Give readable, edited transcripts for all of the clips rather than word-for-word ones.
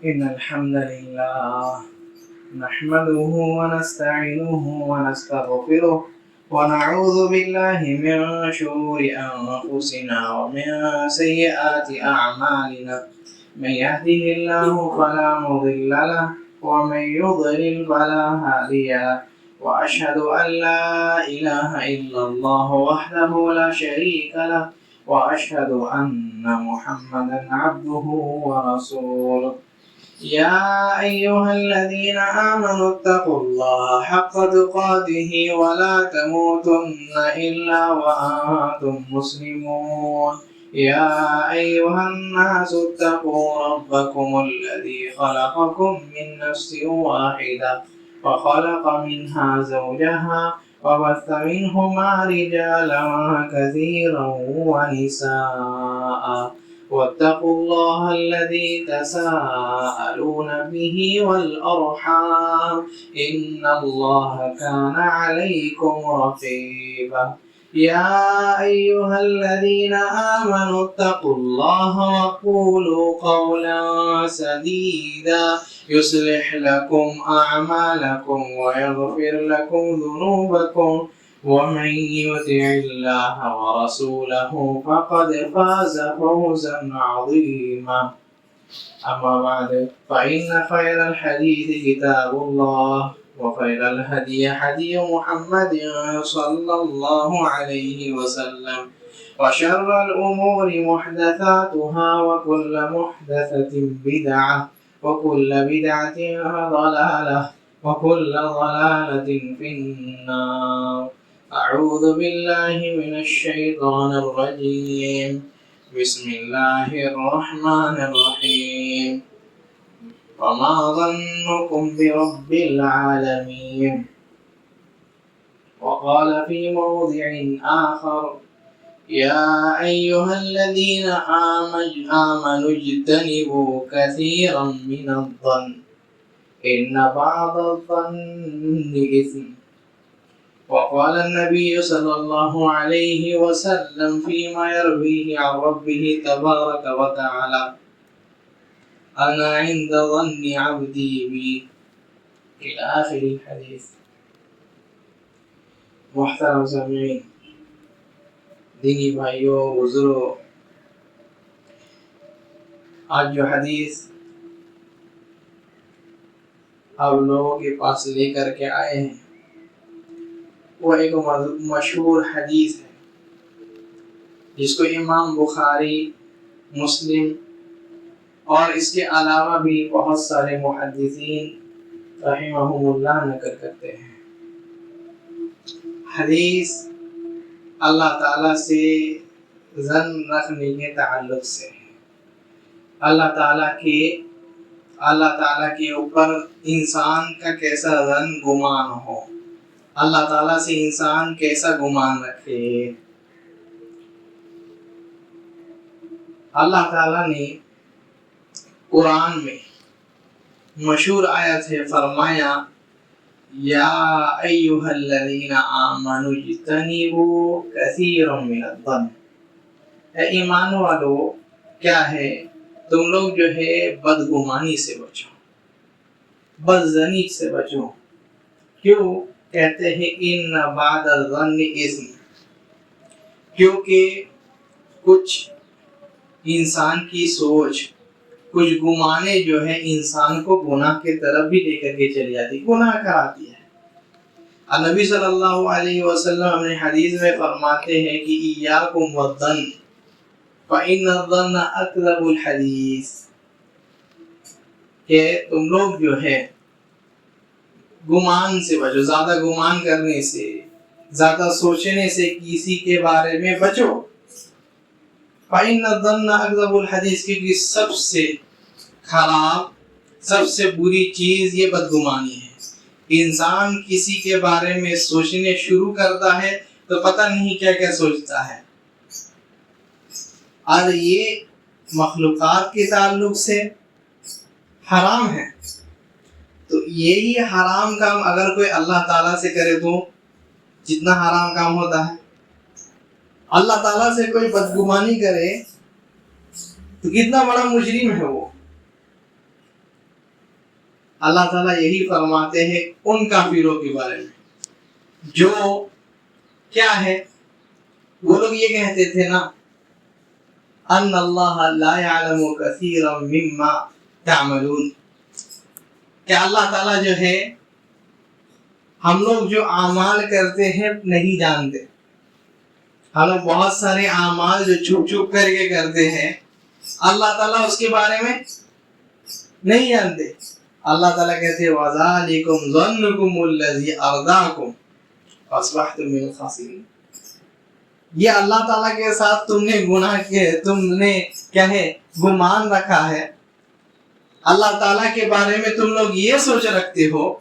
إن الحمد لله نحمده ونستعينه ونستغفره ونعوذ بالله من شرور أنفسنا ومن سيئات أعمالنا. من يهده الله فلا مضل له ومن يضلل فلا هادي له. وأشهد أن لا إله إلا الله وحده لا شريك له وأشهد أن محمدا عبده ورسوله. يا أيها الذين آمنوا اتقوا الله حق تقاته ولا تموتن إلا وأنتم مسلمون. يا أيها الناس اتقوا ربكم الذي خلقكم من نفس واحدة وخلق منها زوجها وبث منهما رجالا كثيرا ونساء. واتقوا الله الذي تساءلون به والأرحام إن الله كان عليكم رقيبا. يا أيها الذين آمنوا اتقوا الله وقولوا قولا سديدا يصلح لكم أعمالكم ويغفر لكم ذنوبكم ومن يطع الله ورسوله فقد فاز فوزا عظيما. أما بعد فإن خير الحديث كتاب الله وخير الهدي هدي محمد صلى الله عليه وسلم وشر الأمور محدثاتها وكل محدثة بدعة وكل بدعة ضلالة وكل ضلالة في النار. أعوذ بالله من الشيطان الرجيم. بسم الله الرحمن الرحيم. وما ظنكم برب العالمين. وقال في موضع آخر يا أيها الذين آمنوا اجتنبوا كثيرا من الظن إن بعض الظن إثم. وقال النبي صلى الله عليه وسلم فيما يرويه عن ربه تبارك وتعالى أنا عند ظن عبدي بي إلى آخر الحديث. محترم سامعین، دینی بھائیوں، بزرگوں، آج جو حدیث آپ لوگوں کے پاس لے کر کے آئے ہیں وہ ایک مشہور حدیث ہے جس کو امام بخاری، مسلم اور اس کے علاوہ بھی بہت سارے محدثین رحمہم اللہ نقل کرتے ہیں۔ حدیث اللہ تعالیٰ سے ظن رکھنے کے تعلق سے ہے۔ اللہ تعالیٰ کے اوپر انسان کا کیسا ظن گمان ہو، اللہ تعالیٰ سے انسان کیسا گمان رکھے۔ اللہ تعالیٰ نے قرآن میں مشہور آیت ہے، فرمایا یا ایھا الذین آمنوا اجتنبوا کثیرا من الظن۔ اے ایمان والو، کیا ہے؟ تم لوگ جو ہے بدگمانی سے بچو، بدظنی سے بچو۔ کیوں؟ کہتے ہیں ان بعد الظن اثم، کیونکہ کچھ انسان کی سوچ، کچھ گمانے جو ہے انسان کو گناہ کی طرف بھی لے کر کے چلی جاتی، گناہ کراتی ہے۔ نبی صلی اللہ علیہ وسلم اپنے حدیث میں فرماتے ہیں کہ ایاکم والظن فإن الظن اکذب الحدیث، کہ تم لوگ جو ہے گمان سے بچو، زیادہ گمان کرنے سے، زیادہ سوچنے سے کسی کے بارے میں بچو۔ فإن الظن اکذب الحدیث، کیونکہ سب سے خراب، سب سے بری چیز یہ بدگمانی ہے۔ انسان کسی کے بارے میں سوچنے شروع کرتا ہے تو پتہ نہیں کیا کیا سوچتا ہے، اور یہ مخلوقات کے تعلق سے حرام ہے۔ تو یہی حرام کام اگر کوئی اللہ تعالیٰ سے کرے تو جتنا حرام کام ہوتا ہے، اللہ تعالیٰ سے کوئی بدگمانی کرے تو کتنا بڑا مجرم ہے وہ۔ اللہ تعالیٰ یہی فرماتے ہیں ان کافروں کے بارے میں جو کیا ہے، وہ لوگ یہ کہتے تھے نا ان اللہ لا يعلم كثيرا مما تعملون، کہ اللہ تعالیٰ جو ہے ہم لوگ جو اعمال کرتے ہیں نہیں جانتے. ہم لوگ بہت سارے اعمال جو چھپ چھپ کر کے کرتے ہیں اللہ تعالیٰ اس کے بارے میں نہیں جانتے. اللہ تعالیٰ کہتے ہیں وَذَلِكُمْ ظَنُّكُمُ الَّذِي أَرْدَاكُمْ فَأَصْبَحْتُمْ مِنَ الْخَاسِرِينَ. یہ اللہ تعالیٰ کے ساتھ تم نے گناہ کیے، تم نے کیا ہے گمان رکھا ہے. اللہ تعالیٰ کے بارے میں تم لوگ یہ سوچ رکھتے ہو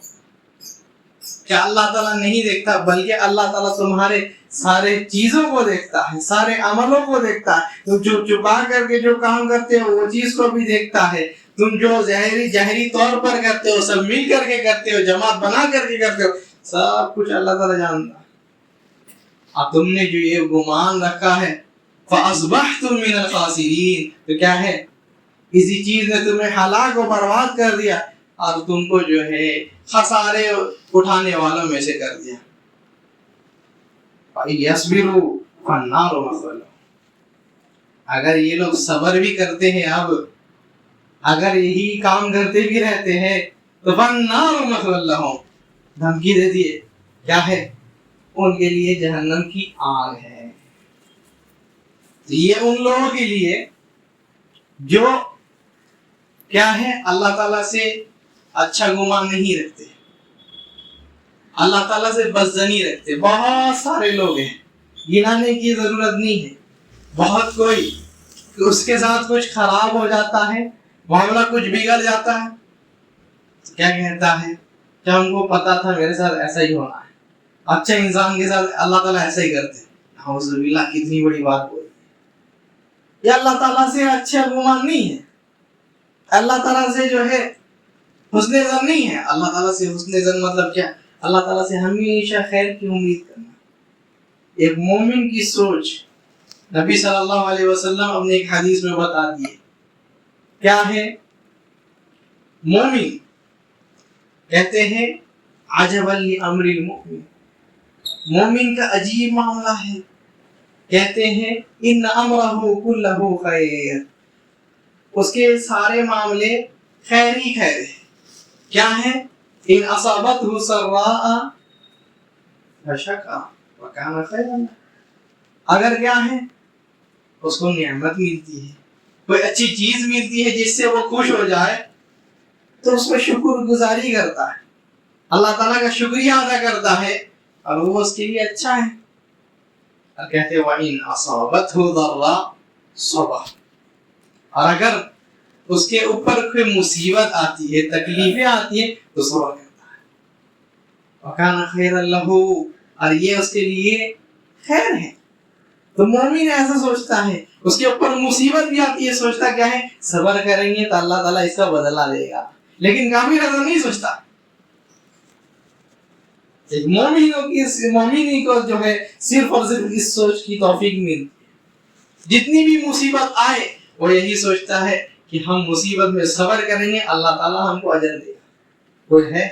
کہ اللہ تعالیٰ نہیں دیکھتا، بلکہ اللہ تعالیٰ تمہارے سارے چیزوں کو دیکھتا ہے، سارے عملوں کو دیکھتا ہے. تم جو چھپا کر کے جو کام کرتے ہو وہ چیز کو بھی دیکھتا ہے. تم جو جہری طور پر کرتے ہو، سب مل کر کے کرتے ہو، جماعت بنا کر کے کرتے ہو، سب کچھ اللہ تعالیٰ جانتا ہے. اب تم نے جو یہ گمان رکھا ہے فَأَصْبَحْتُمْ مِنَ الْخَاسِرِينَ، تو کیا ہے اسی چیز نے تمہیں ہلاک و برباد کر دیا اور تم کو جو ہے خسارے اٹھانے والوں میں سے کر دیا. يَصْبِرُوا فَالنَّارُ مَثْوًى لَهُمْ. اگر یہ لوگ صبر بھی کرتے ہیں، اب اگر یہی کام کرتے بھی رہتے ہیں تو فَالنَّارُ مَثْوًى لَهُمْ، دھمکی دے دیے کیا ہے ان کے لیے جہنم کی آگ ہے. یہ ان لوگوں کے لیے جو کیا ہے اللہ تعالیٰ سے اچھا گمان نہیں رکھتے، اللہ تعالیٰ سے بدظنی رکھتے. بہت سارے لوگ ہیں، گنانے کی ضرورت نہیں ہے. بہت کوئی اس کے ساتھ کچھ خراب ہو جاتا ہے، معاملہ کچھ بگڑ جاتا ہے، کیا کہتا ہے کہ ہم کو پتا تھا میرے ساتھ ایسا ہی ہونا ہے. اچھا انسان کے ساتھ اللہ تعالیٰ ایسا ہی کرتے ہیں. اعوذ باللہ، کتنی بڑی بات بولی. یہ اللہ تعالیٰ سے اچھا گمان نہیں ہے. اللہ تعالیٰ سے جو ہے حسن ظن نہیں ہے. اللہ تعالیٰ سے حسن ظن مطلب کیا؟ اللہ تعالیٰ سے ہمیشہ خیر کی امید کرنا. ایک مومن کی سوچ نبی صلی اللہ علیہ وسلم اپنے ایک حدیث میں بتا دیے کیا ہے. مومن کہتے ہیں عجبا لامر المؤمن، مومن کا عجیب معاملہ ہے. کہتے ہیں ان امرہ کلہ خیر، اس کے سارے معاملے خیر ہی خیر ہے. کیا ہے؟ ان اصابتہ سراء فشکر وکان خیرا لہ، اگر کیا ہے اس کو نعمت ملتی ہے، کوئی اچھی چیز ملتی ہے جس سے وہ خوش ہو جائے تو اس کو شکر گزاری کرتا ہے، اللہ تعالیٰ کا شکریہ ادا کرتا ہے اور وہ اس کے لیے اچھا ہے. اور کہتے ہیں وَإِنْ أَصَابَتْهُ ضَرَّاءُ صَبَرَ، اور اگر اس کے اوپر کوئی مصیبت آتی ہے، تکلیفیں آتی ہیں تو صبر کرتا ہے. وَكَانَ خَيْرًا لَهُ، اور یہ اس کے لیے خیر ہے. تو مومن ایسا سوچتا ہے، اس کے اوپر مصیبت بھی آتی ہے، سوچتا کیا ہے صبر کریں گے تو اللہ تعالیٰ اس کا بدلہ دے گا. لیکن کافر ایسا نہیں سوچتا. ایک مومن کو جو ہے صرف اور صرف اس سوچ کی توفیق ملتی ہے. جتنی بھی مصیبت آئے وہ یہی سوچتا ہے کہ ہم مصیبت میں صبر کریں گے، اللہ تعالیٰ ہم کو اجر دے گا. کوئی ہے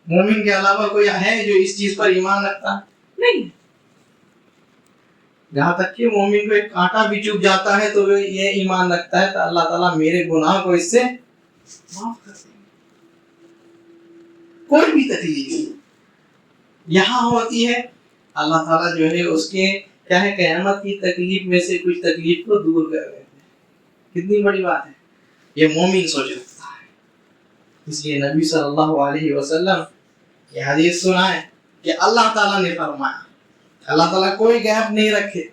مومن کے علاوہ کوئی ہے جو اس چیز پر ایمان رکھتا؟ نہیں. جہاں تک کہ مومن کو ایک کانٹا بھی چبھ جاتا ہے تو وہ یہ ایمان رکھتا ہے تو اللہ تعالیٰ میرے گناہ کو اس سے معاف کر دیں گے. کوئی بھی تکلیف یہاں ہوتی ہے، اللہ تعالیٰ جو ہے اس کے کیا ہے قیامت کی تکلیف میں سے کچھ تکلیف کو دور کر دیتے ہیں. کتنی بڑی بات ہے. یہ مومن سوچ رکھتا ہے. اس لیے نبی صلی اللہ علیہ وسلم یہ حدیث سنا ہے کہ اللہ تعالیٰ نے فرمایا، اللہ تعالیٰ کوئی گیپ نہیں رکھے.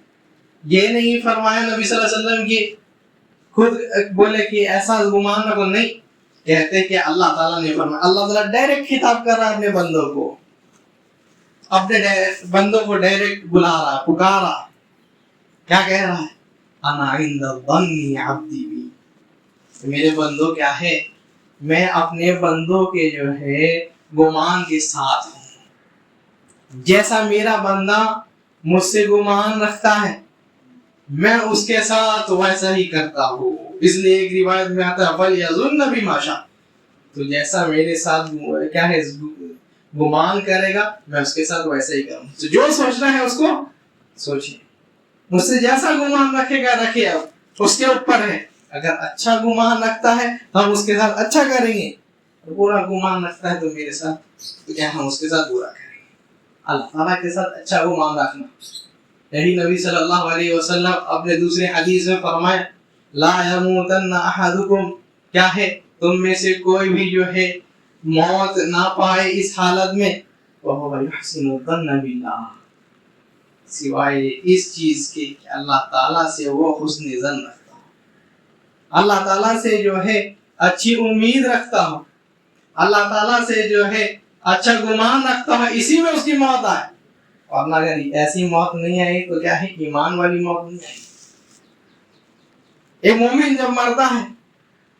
یہ نہیں فرمایا نبی صلی اللہ علیہ وسلم کی خود بولے کہ ایسا گمان نہ، نہیں کہتے کہ اللہ تعالیٰ نے فرمایا. اللہ تعالیٰ ڈائریکٹ خطاب کر رہا ہے اپنے بندوں کو، اپنے بندوں کو ڈائریکٹ بلا رہا، پکارا. کیا کہہ رہا ہے؟ انا عند ظن عبدی بی، میرے بندوں کیا ہے میں اپنے بندوں کے جو ہے گمان کے ساتھ ہوں. جیسا میرا بندہ مجھ سے گمان رکھتا ہے میں اس کے ساتھ ویسا ہی کرتا ہوں. اس لیے ایک روایت میں آتا ہے فَلْيَظُنَّ بِمَا شَاءَ، تو جیسا میرے ساتھ کیا ہے گمان کرے گا میں اس کے ساتھ ویسا ہی کروں. تو جو سوچنا ہے اس کو سوچیے, مجھ سے جیسا گمان رکھے گا رکھے, اب اس کے اوپر ہے. اگر اچھا گمان رکھتا ہے ہم اس کے ساتھ اچھا کریں گے, برا گمان رکھتا ہے تو میرے ساتھ تو کیا ہم اس کے ساتھ برا کریں گے. اللہ تعالیٰ کے ساتھ اچھا گمان رکھنا, یہی نبی صلی اللہ علیہ وسلم اپنے دوسرے حدیث میں فرمایا لا یموتن احدکم, کیا ہے تم میں سے کوئی بھی جو ہے موت نہ پائے اس حالت میں وَهُوَ يُحْسِنُ الظَّنَّ بِاللَّهِ, سوائے اس چیز کے کہ اللہ تعالیٰ سے وہ حسن ظن رکھتا ہو, اللہ تعالیٰ سے جو ہے اچھی امید رکھتا ہو, اللہ تعالیٰ سے جو ہے اچھا گمان رکھتا ہو, اسی میں اس کی موت آئے. اور اگر ایسی موت نہیں آئی تو کیا ہے ایمان والی موت نہیں آئی. ایک مومن جب مرتا ہے,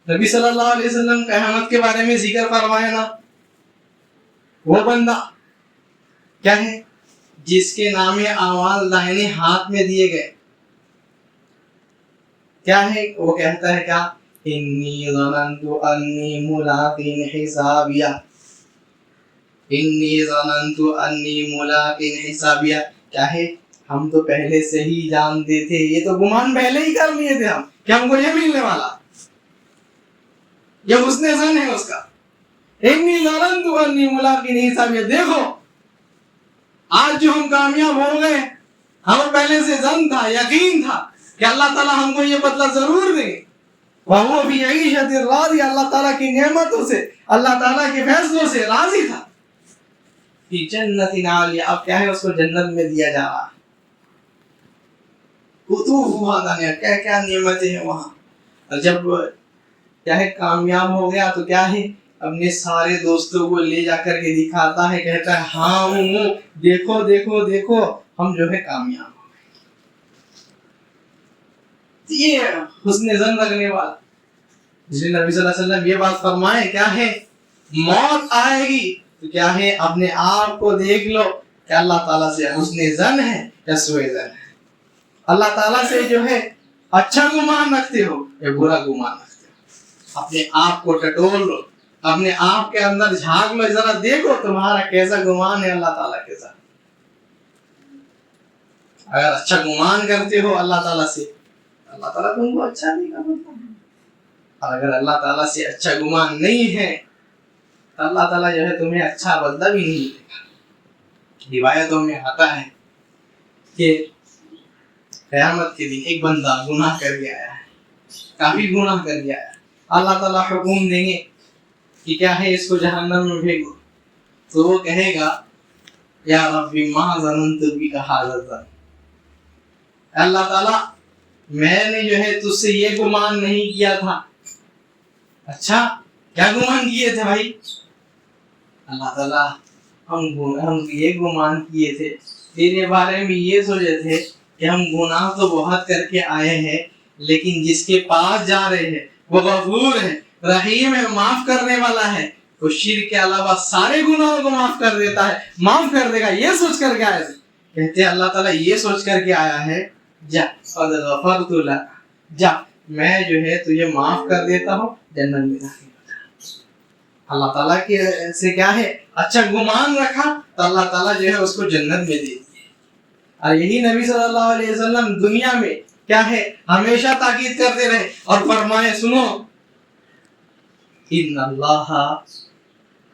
نبی صلی اللہ علیہ وسلم قیامت کے بارے میں ذکر فرمائے نا, وہ بندہ کیا ہے جس کے نام اعمال دائنے ہاتھ میں دیے گئے, کیا ہے وہ کہتا ہے کیا انی ظننت انی ملاق حسابیہ, انی ظننت انی ملاق حسابیہ, کیا ہے ہم تو پہلے سے ہی جانتے تھے, یہ تو گمان پہلے ہی کر لیے تھے ہم کہ ہم کو یہ ملنے والا, یہ حسن ظن ہے اس کا. انی ظننت انی ملاق حسابیہ, دیکھو آج جو ہم کامیاب ہو گئے, ہمیں پہلے سے ظن تھا, یقین تھا کہ اللہ تعالیٰ ہم کو یہ بدلہ ضرور دیں گے. وَهُوَ فِي عِيشَةٍ رَاضِيَةٍ, اللہ تعالیٰ کی نعمتوں سے اللہ تعالیٰ کے فیصلوں سے راضی تھا. فِي جَنَّةٍ عَالِيَةٍ, اب کیا ہے اس کو جنت میں دیا جا رہا ہے. قُطُوفُهَا دَانِيَةٌ, کیا کیا نعمتیں ہیں وہاں. اور جب کیا ہے کامیاب ہو گیا تو کیا ہے اپنے سارے دوستوں کو لے جا کر کے دکھاتا ہے, کہتا ہے ہاں دیکھو دیکھو دیکھو ہم جو ہے کامیاب ہو گئے. یہ حسن ظن رکھنے والا, جس نے نبی صلی اللہ علیہ وسلم یہ بات فرمائے کیا ہے موت آئے گی تو کیا ہے اپنے آپ کو دیکھ لو کہ اللہ تعالیٰ سے حسن ظن ہے یا سوء ظن ہے. اللہ تعالیٰ سے جو ہے اچھا گمان رکھتے ہو یا برا گمان رکھتے ہو, اپنے آپ کو ٹٹول لو, اپنے آپ کے اندر جھانک لو, ذرا دیکھو تمہارا کیسا گمان ہے اللہ تعالیٰ کے ساتھ. اگر اچھا گمان کرتے ہو اللہ تعالیٰ سے, اللہ تعالیٰ تم کو اچھا نہیں کرتا, اور اگر اللہ تعالیٰ سے اچھا گمان نہیں ہے تو اللہ تعالیٰ جو ہے تمہیں اچھا بدلہ بھی نہیں دے گا. روایتوں میں آتا ہے کہ قیامت کے دن ایک بندہ گناہ کر کے آیا ہے, کافی گناہ کر کے آیا ہے, اللہ تعالیٰ حکم دیں گے کہ کیا ہے اس کو جہنم میں بھیجو, تو وہ کہے گا یا ربی ما ظننت بک ھذا الظن, اللہ تعالیٰ میں نے جو ہے تجھ سے یہ گمان نہیں کیا تھا. اچھا کیا گمان کیے تھے بھائی؟ اللہ تعالیٰ ہم یہ گمان کیے تھے تیرے بارے میں, یہ سوچے تھے کہ ہم گناہ تو بہت کر کے آئے ہیں لیکن جس کے پاس جا رہے ہیں وہ غفور ہے, رحیم ہے, معاف کرنے والا ہے, وہ شرک کے علاوہ سارے گناہوں کو معاف کر دیتا ہے, معاف کر دے گا, یہ سوچ کر کے آئے تھے. کہتے ہیں اللہ تعالیٰ یہ سوچ کر کے آیا ہے جا قد غفرت لک, جا میں جو ہے تجھے معاف کر دیتا ہوں, جنت میں داخل ہو جا. اللہ تعالیٰ کے سے کیا ہے اچھا گمان رکھا تو اللہ تعالیٰ جو ہے اس کو جنت میں دے دی. اور یہی نبی صلی اللہ علیہ وسلم دنیا میں کیا ہے ہمیشہ تاکید کرتے رہے اور فرمائے سنو ان اللہ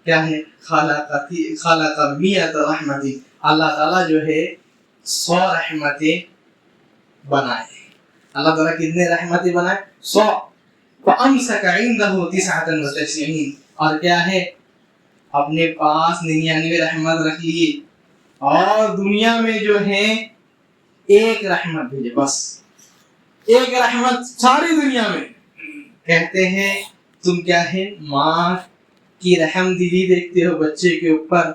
کیا ہے خالق میت رحمتی, اللہ تعالیٰ جو ہے 100 رحمتیں بنائے. اللہ تعالیٰ کتنے رحمتیں بنائے 100. فَأَمْسَكَ عِنْدَهُ 99, اور کیا ہے اپنے پاس 99 رحمت رکھ لیے اور دنیا میں جو ہے ایک رحمت بھیجے, بس ایک رحمت ساری دنیا میں. کہتے ہیں تم کیا ہے ماں کی رحم دلی دیکھتے ہو بچے کے اوپر,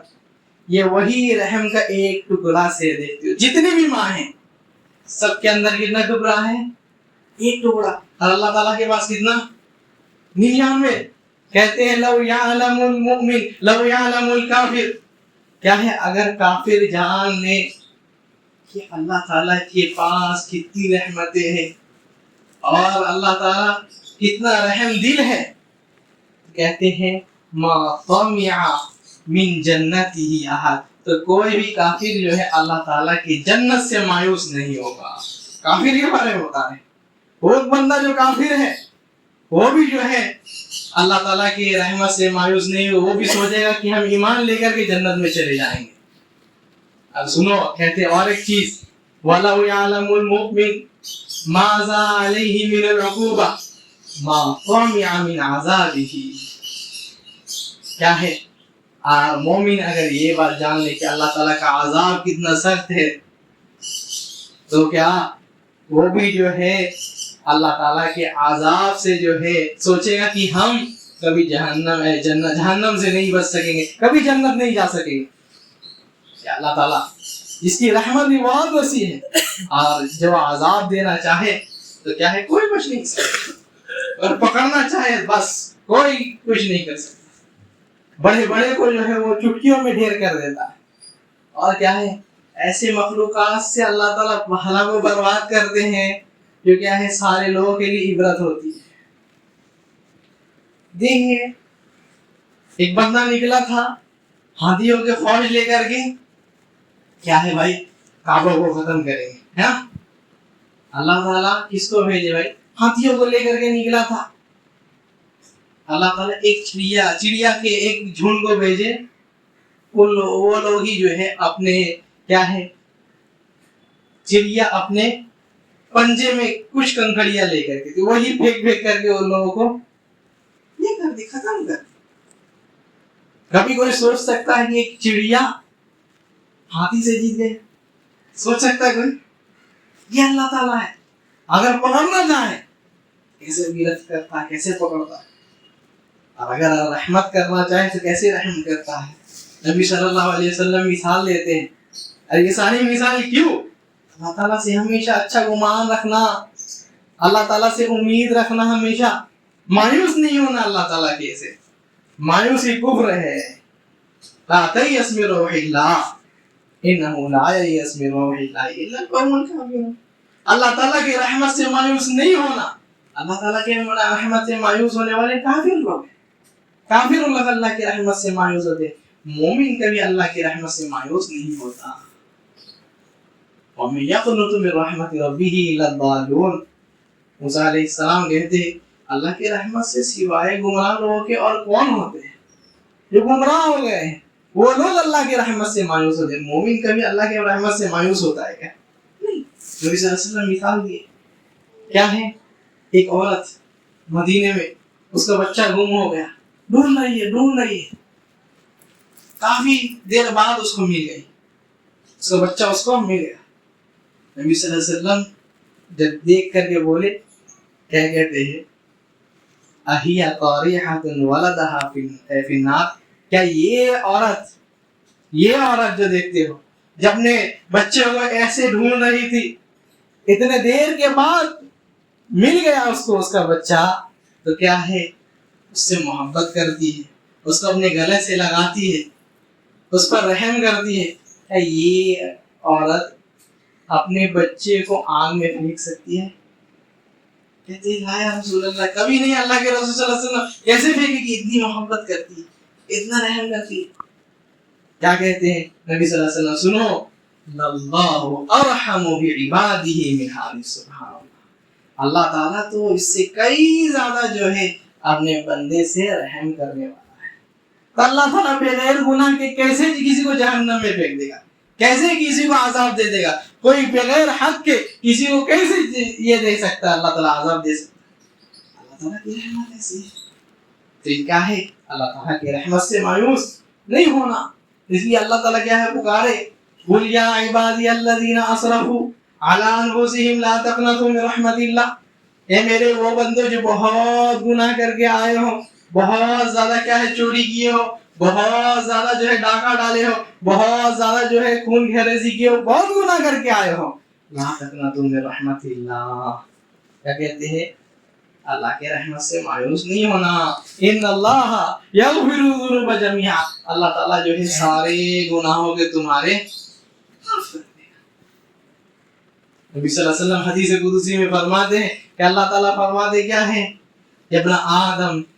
یہ وہی رحم کا ایک ٹکڑا سے دیکھتے ہو. جتنی بھی ماں ہیں سب کے اندر کتنا ٹکڑا ہے, ایک ٹکڑا. اور اللہ تعالیٰ کے پاس کتنا 99. کہتے ہیں لو یعلم المؤمن لو یعلم الکافر, کیا ہے اگر کافر جان لے کہ اللہ تعالیٰ کے پاس کتنی رحمتیں ہیں اور اللہ تعالیٰ کتنا رحم دل ہے, کہتے ہیں ما طمع من جنته احد، تو کوئی بھی کافر جو ہے اللہ تعالیٰ کی جنت سے مایوس نہیں ہوگا. کافر کے بارے میں بتا رہے ہیں. وہ بندہ جو کافر ہے وہ بھی جو ہے اللہ تعالیٰ کی رحمت سے مایوس نہیں ہو، وہ بھی سوچے گا کہ ہم ایمان لے کر کے جنت میں چلے جائیں گے. اب سنو کہتے اور ایک چیز، وَلَوْ يَعْلَمُ الْمُؤْمِنُ مَاذَا عَلَيْهِ مِنَ الْعُقُوبَةِ مَا طَمِعَ مِنْ عَذَابِهِ. کیا ہے؟ اور مومن اگر یہ بات جان لے کہ اللہ تعالیٰ کا عذاب کتنا سخت ہے، تو کیا وہ بھی جو ہے اللہ تعالیٰ کے عذاب سے جو ہے سوچے گا کہ ہم کبھی جہنم سے نہیں بچ سکیں گے، کبھی جنت نہیں جا سکیں گے. کہ اللہ تعالیٰ جس کی رحمت بھی بہت وسیع ہے، اور جو عذاب دینا چاہے تو کیا ہے کوئی کچھ نہیں کر سکتا، اور پکڑنا چاہے بس کوئی کچھ نہیں کر سکتا. بڑے بڑے کو جو ہے وہ چٹکیوں میں ڈھیر کر دیتا ہے. اور کیا ہے ایسے مخلوقات سے اللہ تعالیٰ ہلاک و برباد کرتے ہیں جو کیا ہے سارے لوگوں کے لیے عبرت ہوتی ہے. دیکھیے ایک بندہ نکلا تھا ہاتھیوں کے فوج لے کر کے، کیا ہے بھائی کعبہ کو ختم کریں گے. اللہ تعالیٰ کس کو بھیجے بھائی؟ ہاتھیوں کو لے کر کے نکلا تھا. اللہ تعالیٰ ایک چڑیا کے ایک جھنڈ کو بھیجے، وہ لوگ ہی جو ہے اپنے کیا ہے چڑیا اپنے پنجے میں کچھ کنکڑیاں لے کر کے وہی پھینک کر کے ان لوگوں کو یہ کر دے، ختم کر. کبھی کوئی سوچ سکتا ہے کہ ایک چڑیا ہاتھی سے جیت گئے؟ سوچ سکتا ہے کوئی؟ یہ اللہ تعالیٰ ہے. اگر پکڑنا چاہے کیسے گرفت کرتا ہے، کیسے پکڑتا ہے، اور اگر رحمت کرنا چاہے تو کیسے رحم کرتا ہے. نبی صلی اللہ علیہ وسلم مثال دیتے ہیں. اور یہ ساری مثال کیوں؟ اللہ تعالیٰ سے ہمیشہ اچھا گمان رکھنا، اللہ تعالیٰ سے امید رکھنا، ہمیشہ مایوس نہیں ہونا اللہ تعالیٰ کے سے. مایوسی کفر ہے. لا تیأس من روح اللہ انہ لا ییأس من روح اللہ الا القوم الکافرون. اللہ تعالیٰ کی رحمت سے مایوس نہیں ہونا. اللہ تعالیٰ کی رحمت سے مایوس ہونے والے کافر لوگ ہیں. کافر لوگ اللہ کی رحمت سے مایوس ہوتے، مومن کبھی اللہ کی رحمت سے مایوس نہیں ہوتا. وَمَن يَقْنُطُ مِن رَحْمَةِ رَبِّهِ إِلَّا الضَّالُّونَ. موسیٰ علیہ السلام کہتے ہیں اللہ کی رحمت سے سوائے گمراہ لوگوں کے اور کون ہوتے ہیں؟ جو گمراہ ہو گئے ہیں وہ لوگ اللہ کی رحمت سے مایوس ہوتے ہیں. مومن کبھی اللہ کی رحمت سے مایوس ہوتا ہے کیا؟ نہیں. نبی صلی اللہ علیہ وسلم مثال دیے. کیا ہے؟ ایک عورت مدینے میں اس کا بچہ گم ہو گیا، ڈھونڈ رہی ہے کافی دیر بعد اس کو مل گئی، اس کا بچہ اس کو مل گیا. نبی صلی اللہ علیہ وسلم جب دیکھ کر کے بولے، کیا کہتے ہیں اَهِيَ طَارِحَةٌ وَلَدَهَا فِي النَّارِ. کیا یہ عورت جو دیکھتے ہو جب اپنے بچے کو ایسے ڈھونڈ رہی تھی، اتنے دیر کے بعد مل گیا اس کو اس کا بچہ، تو کیا ہے اس سے محبت کرتی ہے، اس کو اپنے گلے سے لگاتی ہے، اس پر رحم کرتی ہے. یہ عورت اپنے بچے کو آگ میں پھینک سکتی ہے؟ کہتے ہیں لا یا رسول اللہ، کبھی نہیں. اللہ کے رسول صلی اللہ علیہ وسلم کیسے پھینکے گی؟ اتنی محبت کرتی ہے، اتنا رحم کرتی ہے. کیا کہتے ہیں نبی صلی اللہ علیہ وسلم؟ سنو، اللہ ارحم بعبادہ من هذه سبحان اللہ. اللہ تعالیٰ تو اس سے کئی زیادہ جو ہے اپنے بندے سے رحم کرنے والا ہے. تو اللہ تعالیٰ بغیر گناہ کے کیسے کسی کو جہنم میں پھینک دے گا؟ کیسے کسی کو عذاب دے دے گا؟ کوئی بغیر حق کے کسی کو کیسے یہ دے سکتا ہے؟ اللہ تعالیٰ عذاب دے سکتا ہے؟ اللہ تعالیٰ کی رحمت ایسی ہے. تو یہ کیا ہے؟ اللہ تعالیٰ کی رحمت سے مایوس نہیں ہونا. اس لیے اللہ تعالیٰ کیا ہے پکارے، قُلْ يَا عِبَادِيَ الَّذِينَ أَسْرَفُوا عَلَىٰ أَنفُسِهِمْ لَا تَقْنَطُوا مِن رَحْمَةِ اللَّهِ. اے میرے وہ بندو جو بہت گناہ کر کے آئے ہو، بہت زیادہ کیا ہے چوری کیے ہو، بہت زیادہ جو ہے ڈاکہ ڈالے ہو، بہت زیادہ جو ہے خون خریزی کیے ہو، بہت گناہ کر کے آئے ہو، لا تقنطوا من رحمت اللہ. کیا کہتے ہیں؟ اللہ کے رحمت سے مایوس نہیں ہونا. ان اللہ یغفر الذنوب جميعا. اللہ تعالیٰ جو ہے سارے گناہوں کے تمہارے معاف کر دے گا. نبی صلی اللہ علیہ وسلم حدیث قدسی میں فرماتے ہیں کہ اللہ تعالیٰ فرماتے کیا ہے کہ ابن آدم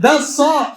10, 100,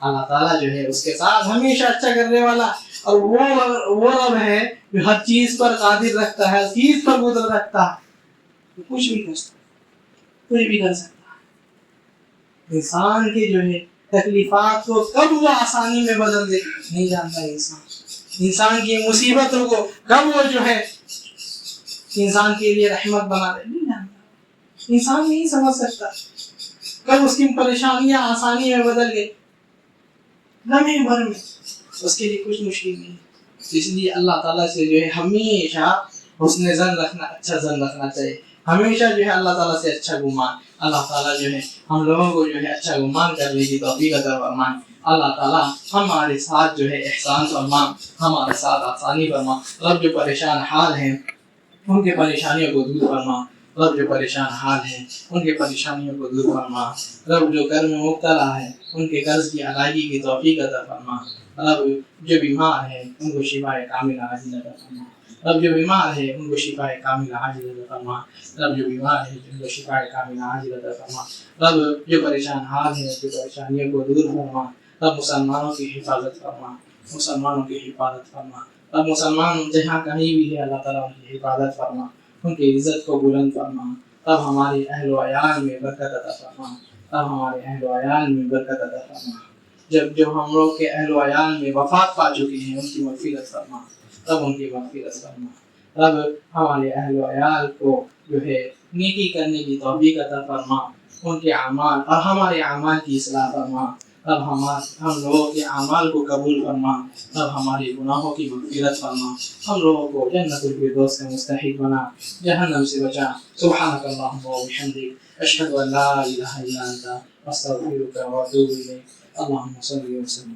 اللہ تعالیٰ جو ہے اس کے ساتھ ہمیشہ اچھا کرنے والا، اور وہ رب ہے جو ہر چیز پر قادر رکھتا ہے، ہر چیز پر قدرت رکھتا ہے، کچھ بھی کر سکتا ہے، کچھ بھی کر سکتا ہے۔ انسان کے جو ہے تکلیفات کو کب وہ آسانی میں بدل دے نہیں جانتا انسان کی مصیبتوں کو کب وہ جو ہے انسان کے لیے رحمت بنا دے نہیں جانتا، انسان نہیں سمجھ سکتا کب اس کی پریشانیاں آسانی میں بدل گئی، لمحے بھر میں اس کے لیے کچھ مشکل نہیں۔ اس لیے اللہ تعالیٰ سے جو ہے ہمیشہ حسن ظن رکھنا، اچھا ظن رکھنا چاہیے، ہمیشہ جو ہے اللہ تعالیٰ سے اچھا گمان۔ اللہ تعالیٰ جو ہے ہم لوگوں کو جو ہے اچھا گمان کرنے کی توفیق عطا فرمائے۔ اللہ تعالیٰ ہمارے ساتھ جو ہے احسان فرما، ہمارے ساتھ آسانی فرما۔ رب جو پریشان حال ہیں ان کے پریشانیوں کو دور فرما، رب جو پریشان حال ہیں ان کے پریشانیوں کو دور فرما، رب جو قرض میں مبتلا ہے ان کے قرض کی ادائیگی کی توفیق عطا فرما، رب جو بیمار ہے ان کو شفائے کاملہ عاجل عطا فرما، رب جو بیمار ہے ان کو شفائے کاملہ عاجل عطا فرما، رب جو بیمار ہے ان کو شفائے کاملہ عاجل عطا فرما، رب جو پریشان حال ہے جو پریشانیوں کو دور فرما، رب مسلمانوں کی حفاظت فرما، مسلمانوں کی حفاظت فرما، اب مسلمان جہاں کہیں بھی ہے اللہ تعالیٰ ان کی حفاظت فرما، ان کی عزت کو بلند فرما، تب ہمارے اہل و عیال میں برکت عطا فرما، تب ہمارے اہل و عیال میں برکت عطا فرما، جب ہم لوگ کے اہل و عیال میں وفات پا چکے ہیں ان کی مغفرت فرما، تب ان کی مغفرت فرما، تب ہمارے اہل و عیال کو جو ہے نیکی کرنے کی توفیق عطا فرما، ان کے اعمال اور ہمارے اعمال کی اصلاح فرما، اب ہم لوگوں کے اعمال کو قبول فرما، اب ہمارے گناہوں کی مغفرت فرما، ہم لوگوں کو جنت الفردوس کا مستحق بنا، جہنم سے بچا۔ سبحانک اللہم و بحمدک، اشہد ان لا الہ الا انت، استغفرک و اتوب الیک۔ اللہم صل وسلم۔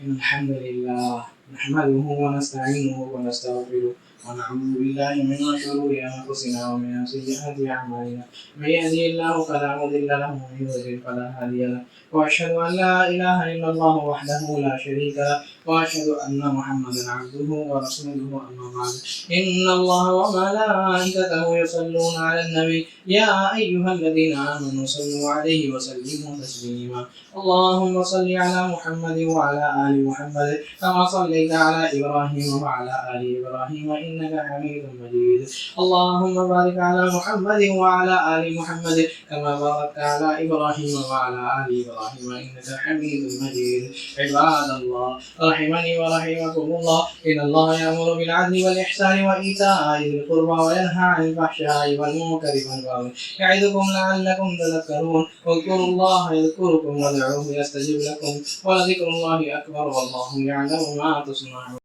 الحمد لله نحمده ونستعينه ونستغفره ونعوذ بالله من شرور أنفسنا ومن سيئات أعمالنا، من يهده الله فلا مضل له ومن يضلل فلا هادي له، وأشهد أن لا إله إلا الله وحده لا شريك له، وأشهد أن محمدا عبده ورسوله، أما بعد، إن الله وملائكته يصلون على النبي، يا أيها الذين آمنوا صلوا عليه وسلموا تسليما، اللهم صل على محمد وعلى آل محمد كما صليت على إبراهيم وعلى آل إبراهيم إنك حميد مجيد، اللهم بارك على محمد وعلى آل محمد كما باركت على إبراهيم وعلى آل إبراهيم إنك حميد مجيد، عباد الله رحمني ورحمكم الله، إن الله يأمر بالعدل والإحسان وإيتاء ذي القربى وينهى عن الفحشاء والمنكر والبغي، يعظكم لعلكم تذكرون، واذكروا الله يذكركم وادعوه يستجب لكم، ولذكر الله أكبر والله يعلم ما تصنعون.